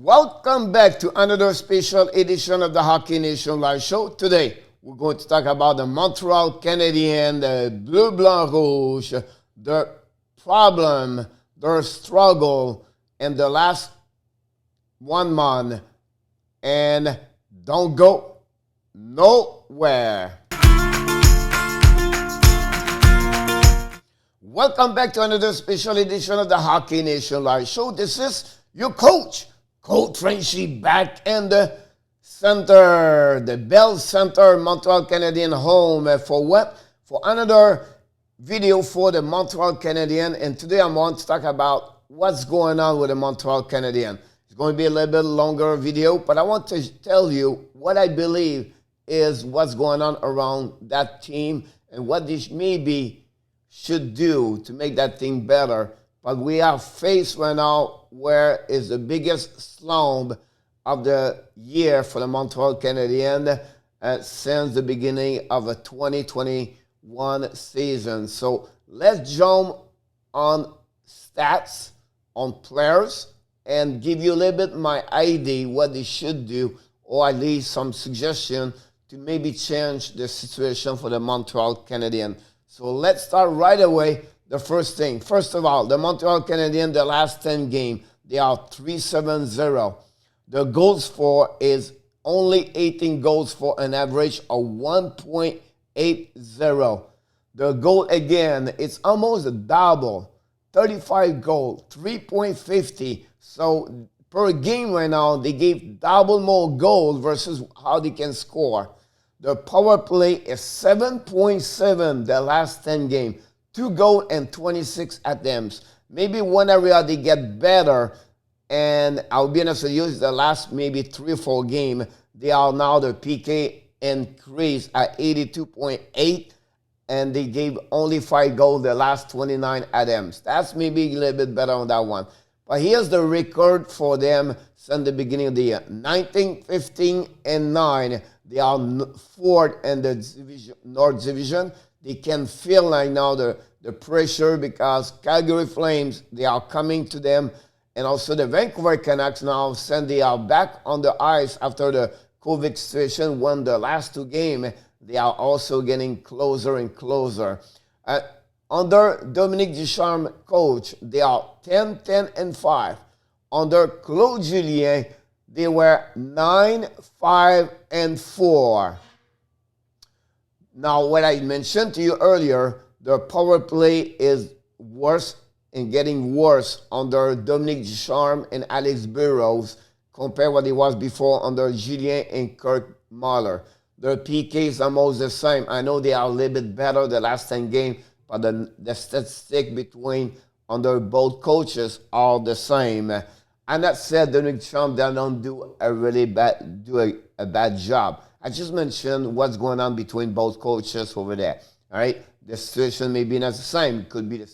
Welcome back to another special edition of the Hockey Nation Live Show. Today, we're going to talk about the Montreal Canadiens, the Bleu Blanc Rouge, the problem, their struggle, and the last 1 month. And don't go nowhere. Welcome back to another special edition of the Hockey Nation Live Show. This is your coach, Coach Frenchy, back in the center, the Bell Center, Montreal Canadiens home for what? For another video for the Montreal Canadiens. And today I'm going to talk about what's going on with the Montreal Canadiens. It's going to be a little bit longer video, but I want to tell you what I believe is what's going on around that team and what this maybe should do to make that team better. But we are faced right now where is the biggest slump of the year for the Montreal Canadiens since the beginning of the 2021 season. So let's jump on stats, on players, and give you a little bit my idea what they should do, or at least some suggestion to maybe change the situation for the Montreal Canadiens. So let's start right away. The first thing, first of all, the Montreal Canadiens, the last 10 games, they are 3-7-0. The goals for is only 18 goals for an average of 1.80. The goal again, it's almost a double. 35 goals, 3.50. So per game right now, they gave double more goals versus how they can score. The power play is 7.7 the last 10 games. 2 goals and 26 attempts. Maybe one area they get better, and I'll be honest with you, the last maybe 3 or 4 games, they are now the PK increase at 82.8, and they gave only 5 goals the last 29 attempts. That's maybe a little bit better on that one. But here's the record for them since the beginning of the year. 19, 15, and 9. They are 4th in the division, North Division. They can feel right now the pressure because Calgary Flames, they are coming to them. And also the Vancouver Canucks now, since they are back on the ice after the COVID situation, won the last 2 games, they are also getting closer and closer. Under Dominique Ducharme coach, they are 10, 10, and 5. Under Claude Julien, they were 9, 5, and 4. Now, what I mentioned to you earlier, the power play is worse and getting worse under Dominique Ducharme and Alex Burrows compared to what it was before under Julien and Kirk Muller. The PK is almost the same. I know they are a little bit better the last 10 games, but the statistic between under both coaches are the same. And that said, Dominique Ducharme, they don't do a really bad job. I just mentioned what's going on between both coaches over there. All right, the situation may be not the same. It could be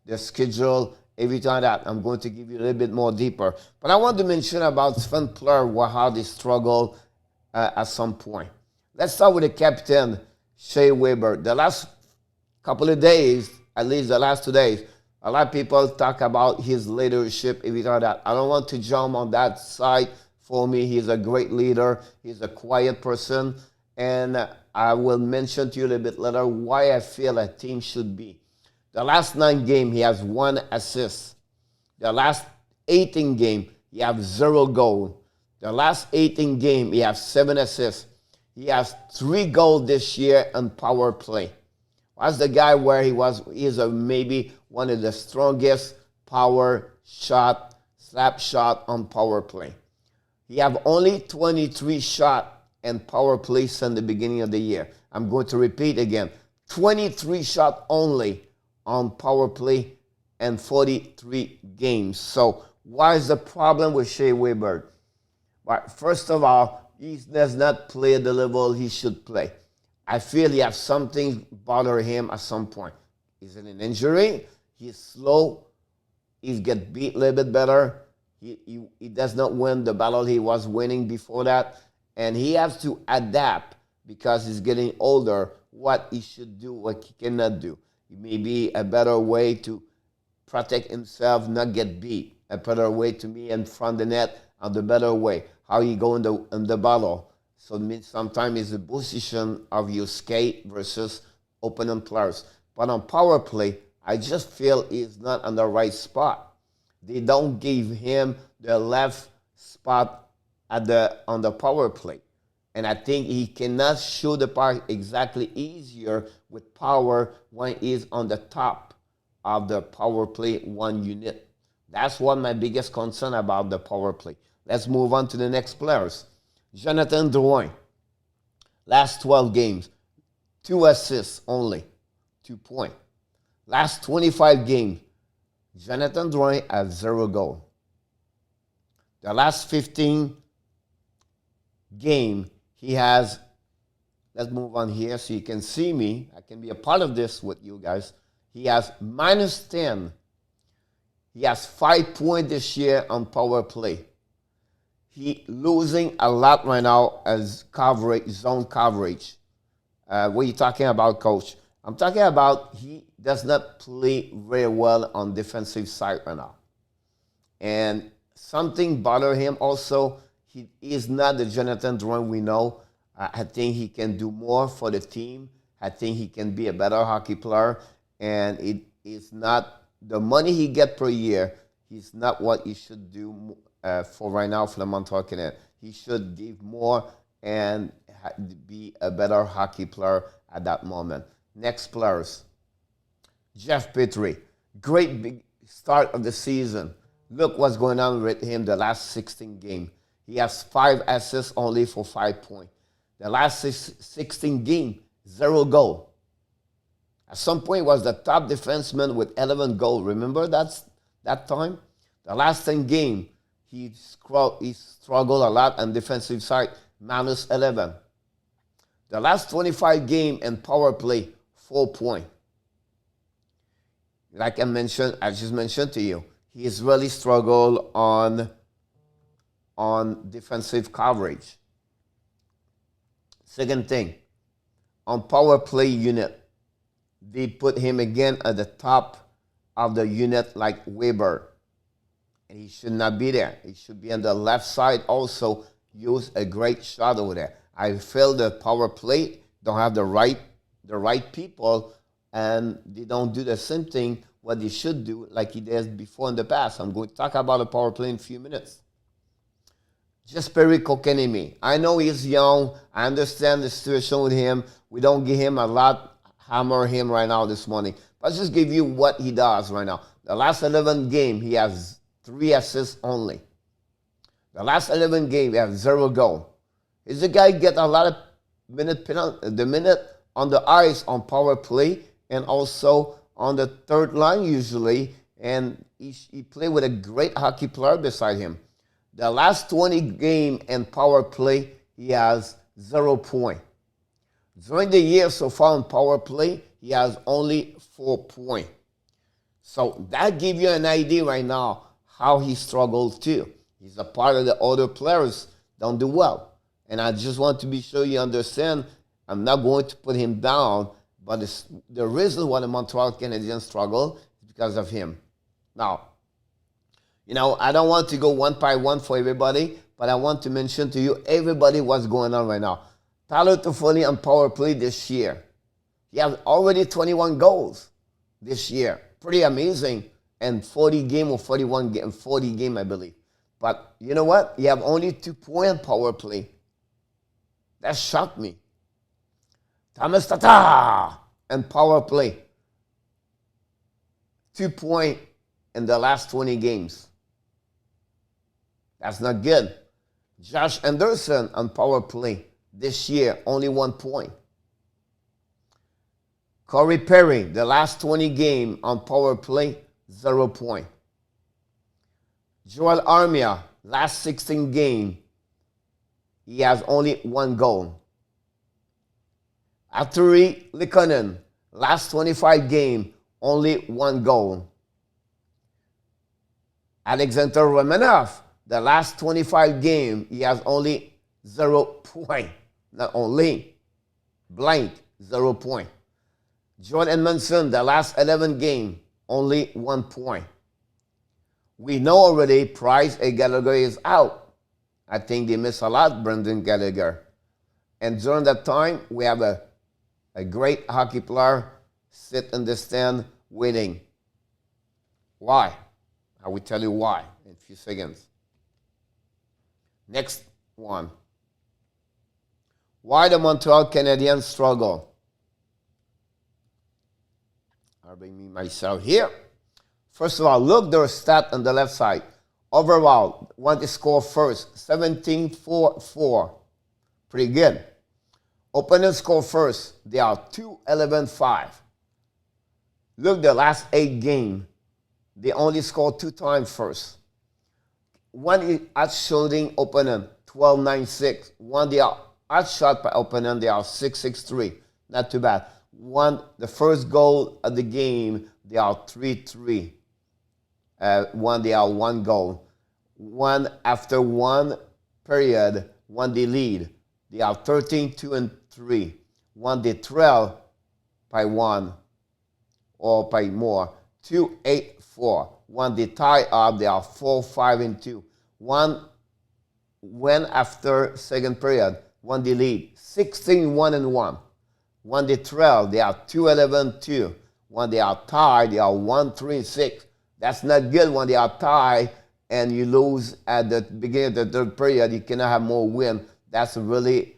the schedule, everything like that. I'm going to give you a little bit more deeper. But I want to mention about Sven Plur, how they struggle at some point. Let's start with the captain, Shea Weber. The last couple of days, at least the last 2 days, a lot of people talk about his leadership, everything like that. I don't want to jump on that side. For me, he's a great leader. He's a quiet person. And I will mention to you a little bit later why I feel a team should be. The last 9 games, he has 1 assist. The last 18 games, he has 0 goal. The last 18 games, he has 7 assists. He has 3 goals this year on power play. That's the guy where he's maybe one of the strongest power shot, slap shot on power play. He have only 23 shots and power play since the beginning of the year. I'm going to repeat again. 23 shots only on power play and 43 games. So what is the problem with Shea Weber? Well, first of all, he does not play at the level he should play. I feel he has something bother him at some point. Is it an injury? He's slow. He's get beat a little bit better. He does not win the battle he was winning before that. And he has to adapt because he's getting older, what he should do, what he cannot do. It may be a better way to protect himself, not get beat. A better way to me in front of the net, on the better way, how he go in the battle. So it means sometimes it's the position of your skate versus opponent players. But on power play, I just feel he's not on the right spot. They don't give him the left spot on the power play. And I think he cannot show the puck exactly easier with power when he's on the top of the power play one unit. That's one of my biggest concern about the power play. Let's move on to the next players. Jonathan Drouin. Last 12 games, 2 assists only, 2 points. Last 25 games, Jonathan Drouin has 0 goal. The last 15 game, he has, let's move on here so you can see me. I can be a part of this with you guys. He has -10. He has 5 points this year on power play. He losing a lot right now as coverage, zone coverage. What are you talking about, Coach? I'm talking about he does not play very well on defensive side right now. And something bothers him also. He is not the Jonathan Drouin we know. I think he can do more for the team. I think he can be a better hockey player. And it is not the money he gets per year. He's not what he should do for right now for the Montreal Canadiens. He should give more and be a better hockey player at that moment. Next players. Jeff Petrie. Great big start of the season. Look what's going on with him the last 16 games. He has 5 assists only for 5 points. The last 16 games, 0 goal. At some point, was the top defenseman with 11 goals. Remember that time? The last 10 games, he struggled a lot on defensive side, -11. The last 25 games in power play, 4 points. Like I just mentioned to you, he has really struggled on defensive coverage. Second thing, on power play unit, they put him again at the top of the unit like Weber. And he should not be there. He should be on the left side also, use a great shot over there. I feel the power play don't have the right people, and they don't do the same thing what they should do like he did before in the past. I'm going to talk about the power play in a few minutes. Jesperi Kotkaniemi. I know he's young. I understand the situation with him. We don't give him a lot, hammer him right now this morning. But I'll just give you what he does right now. The last 11 games, he has 3 assists only. The last 11 games, he has 0 goal. Is the guy get a lot of the minute on the ice on power play and also on the third line usually, and he play with a great hockey player beside him. The last 20 games in power play, he has 0 points. During the year so far in power play, he has only 4 points. So that gives you an idea right now how he struggles too. He's a part of the other players don't do well. And I just want to be sure you understand, I'm not going to put him down, but the reason why the Montreal Canadiens struggle is because of him. Now, I don't want to go one by one for everybody, but I want to mention to you everybody what's going on right now. Tyler Toffoli on power play this year. He has already 21 goals this year. Pretty amazing. And 40 game or 41 game, 40 game, I believe. But you know what? You have only 2 points on power play. That shocked me. Thomas Tatar and power play. 2 points in the last 20 games. That's not good. Josh Anderson on power play this year, only 1 point. Corey Perry, the last 20 games on power play, 0 point. Joel Armia, last 16 games, he has only 1 goal. Arturi Likonen, last 25 games, only 1 goal. Alexander Romanov, the last 25 games, he has only 0 point. Not only, blank, 0 point. John Edmondson, the last 11 games, only 1 point. We know already Price and Gallagher is out. I think they miss a lot, Brendan Gallagher. And during that time, we have a great hockey player sit in the stand waiting. Why? I will tell you why in a few seconds. Next one. Why the Montreal Canadiens struggle? I'll bring me myself here. First of all, look their stat on the left side. Overall, when they score first, 17-4-4. Pretty good. Opponents score first. They are 2-11-5. Look, the last 8 games, they only scored 2 times first. One outshooting opponent, 12-9-6. One they are outshot by opponent, they are 6-6-3. Not too bad. One, the first goal of the game, they are 3-3. One, they are 1 goal. One, after 1 period, one they lead. They are 13-2-3. One, they trail by 1 or by more. 2-8-4. One, they tie up. They are 4-5-2. One, when after second period, one they lead. 16-1-1. One they trail. They are 2-11-2. One they are tied. They are 1-3-6. That's not good when they are tied and you lose at the beginning of the third period. You cannot have more win. That's really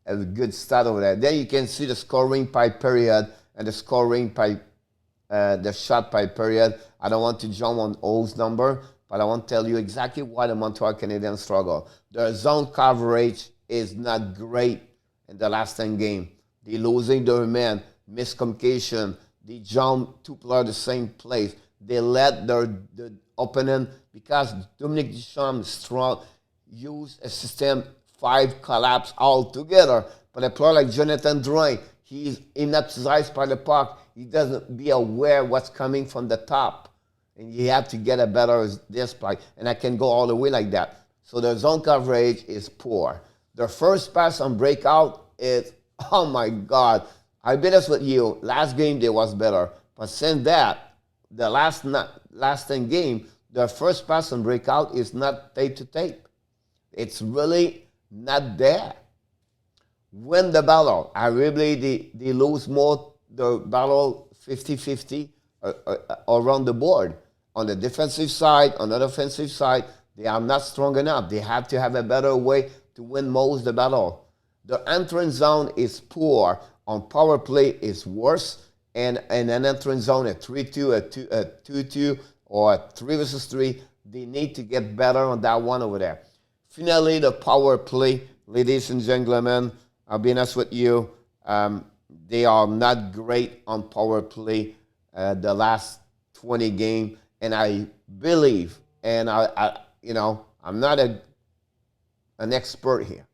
a good start over there. Then you can see the scoring by period and the scoring by the shot by period. I don't want to jump on O's number, but I want to tell you exactly why the Montreal Canadiens struggle. Their zone coverage is not great in the last 10 games. They're losing their man, miscommunication. They jump 2 players the same place. They let the opponent, because Dominique Ducharme strong, use a system 5 collapse all together. But a player like Jonathan Drouin, he's hypnotized by the puck. He doesn't be aware what's coming from the top. And you have to get a better display. And I can go all the way like that. So their zone coverage is poor. Their first pass on breakout is, oh my God. I'll be honest with you, last game they was better. But since that, the last 10 games, their first pass on breakout is not tape to tape. It's really not there. Win the battle. I really believe they lose more the battle 50-50 around the board. On the defensive side, on the offensive side, they are not strong enough. They have to have a better way to win most the battle. The entrance zone is poor. On power play is worse. And in an entrance zone, a 3-2, a 2-2, or a 3 versus 3, they need to get better on that one over there. Finally, the power play, ladies and gentlemen, I'll be honest with you, they are not great on power play the last 20 games, and I believe, and I'm not an expert here.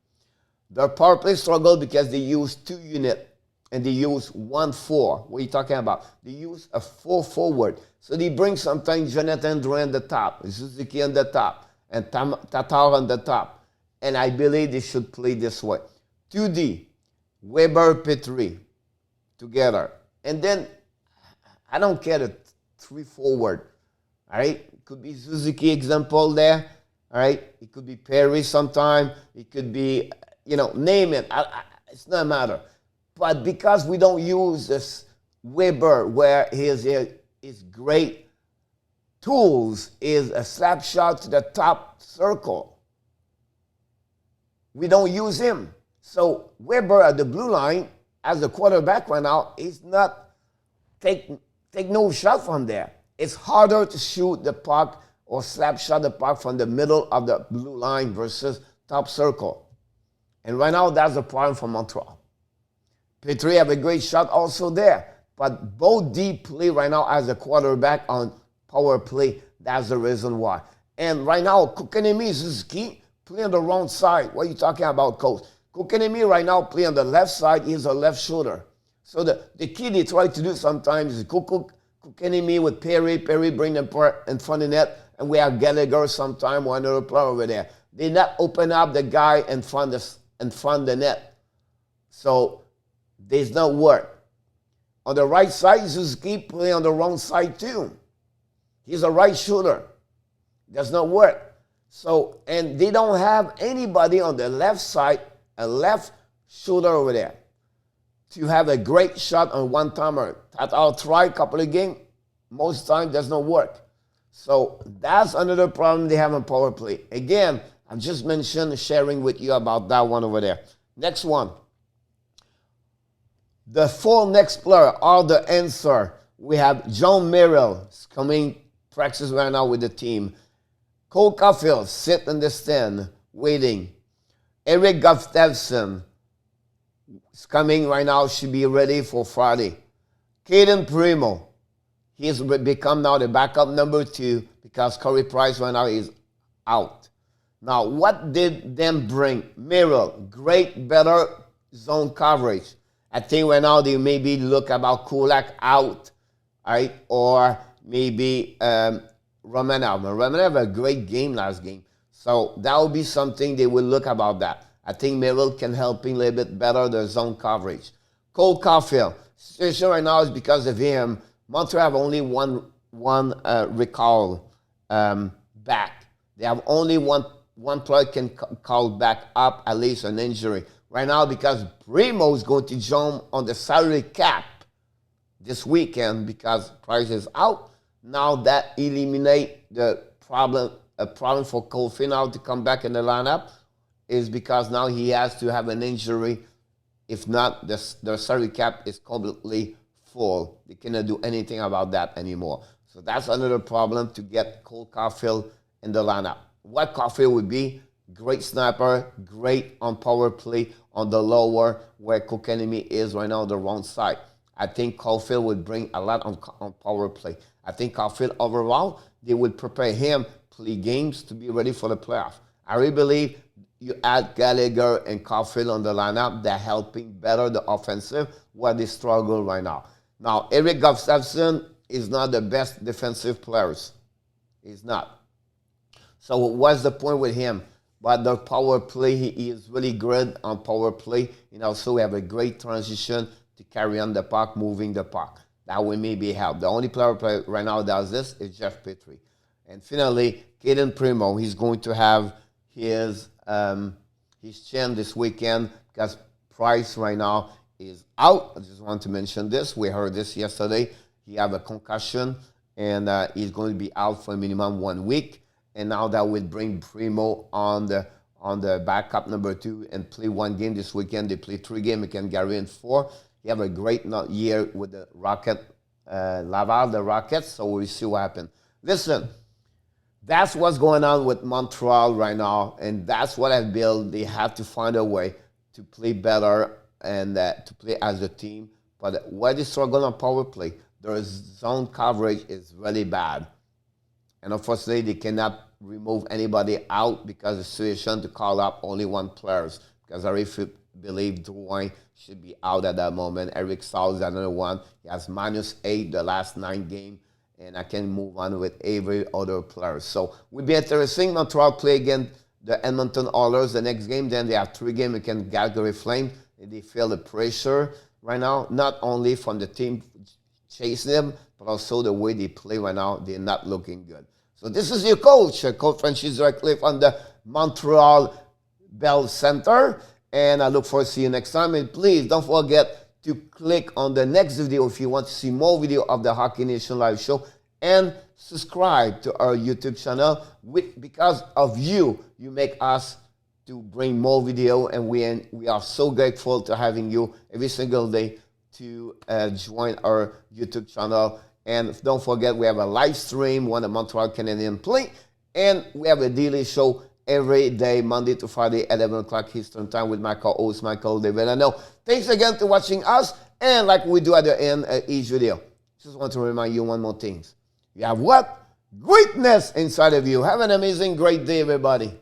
Their power play struggle because they use 2 units. And they use 1-4. What are you talking about? They use a 4 forward. So they bring sometimes Jonathan Drouin on the top, Suzuki on the top, and Tatar on the top. And I believe they should play this way. 2D, Weber, Petrie together. And then, I don't care the 3 forward. All right? It could be Suzuki example there. All right? It could be Perry sometime. It could be, name it. It's not a matter. But because we don't use this Weber, where his great tools is a slap shot to the top circle, we don't use him. So Weber at the blue line, as a quarterback right now, is not take no shot from there. It's harder to shoot the puck or slap shot the puck from the middle of the blue line versus top circle. And right now, that's a problem for Montreal. Petrie have a great shot also there. But both deep play right now as a quarterback on power play. That's the reason why. And right now, Kotkaniemi Suzuki play on the wrong side. What are you talking about, coach? Kotkaniemi right now play on the left side. He's a left shoulder. So the key they try to do sometimes is Kotkaniemi with Perry. Perry bring them in front of the net. And we have Gallagher sometime or another player over there. They not open up the guy in front of the net. So there's no work. On the right side, Suzuki play on the wrong side too. He's a right shooter. Does not work. So, and they don't have anybody on the left side, a left shoulder over there, to have a great shot on one-timer. That I'll try a couple of games. Most time does not work. So that's another problem they have in power play. Again, I've just mentioned sharing with you about that one over there. Next one. The four next player are the answer. We have John Merrill coming practice right now with the team. Cole Caulfield sit in the stand waiting. Eric Gustafson is coming right now, should be ready for Friday. Caden Primo, he's become now the backup number 2 because Corey Price right now is out. Now, what did them bring? Merrill, great, better zone coverage. I think right now they maybe look about Kulak out, right? Or maybe Romanov. Romanov had a great game last game. So that will be something they will look about that. I think Merrill can help him a little bit better the zone coverage. Cole Caulfield, situation right now is because of him. Montreal have only one recall back. They have only one player can call back up at least an injury. Right now, because Primo is going to jump on the salary cap this weekend because Price is out. Now that eliminates the problem. A problem for Caulfield now to come back in the lineup is because now he has to have an injury. If not, the salary cap is completely full. They cannot do anything about that anymore. So that's another problem to get Cole Caulfield in the lineup. What Caulfield would be? Great sniper, great on power play on the lower where Kotkaniemi is right now on the wrong side. I think Caulfield would bring a lot on power play. I think Caulfield overall, they would prepare him play games to be ready for the playoff. I really believe you add Gallagher and Caulfield on the lineup, they're helping better the offensive where they struggle right now. Now, Eric Gustafson is not the best defensive players. He's not. So what's the point with him? But the power play, he is really good on power play. And also we have a great transition to carry on the puck, moving the puck. That will maybe help. The only player right now that does this is Jeff Petrie. And finally, Caden Primo, he's going to have his chin this weekend because Price right now is out. I just want to mention this. We heard this yesterday. He have a concussion, and he's going to be out for a minimum 1 week. And now that will bring Primo on the backup number 2 and play 1 game this weekend. They play 3 games. He can carry in 4. He have a great year with the Rocket, Laval, the Rockets. So we'll see what happens. Listen, that's what's going on with Montreal right now, and that's what I built. They have to find a way to play better and to play as a team. But where they struggle on power play, their zone coverage is really bad. And unfortunately, they cannot remove anybody out because the situation to call up only one player. Because I really believe Drouin should be out at that moment. Eric Staal is another one. He has -8 the last 9 games. And I can move on with every other player. So we'll be interesting. Montreal play against the Edmonton Oilers the next game. Then they have 3 games against Calgary Flames. And they feel the pressure right now, not only from the team chasing them, but also the way they play right now. They're not looking good. So this is your coach, Coach Frenchy directly from the Montreal Bell Center. And I look forward to see you next time. And please don't forget to click on the next video if you want to see more video of the Hockey Nation Live Show. And subscribe to our YouTube channel. Because of you, you make us to bring more video. And we are so grateful to having you every single day to join our YouTube channel. And don't forget, we have a live stream when the Montreal Canadiens play. And we have a daily show every day, Monday to Friday, 11 o'clock Eastern Time with my co-host, Michael David. I know. Thanks again for watching us. And like we do at the end of each video, just want to remind you one more thing. You have what? Greatness inside of you. Have an amazing, great day, everybody.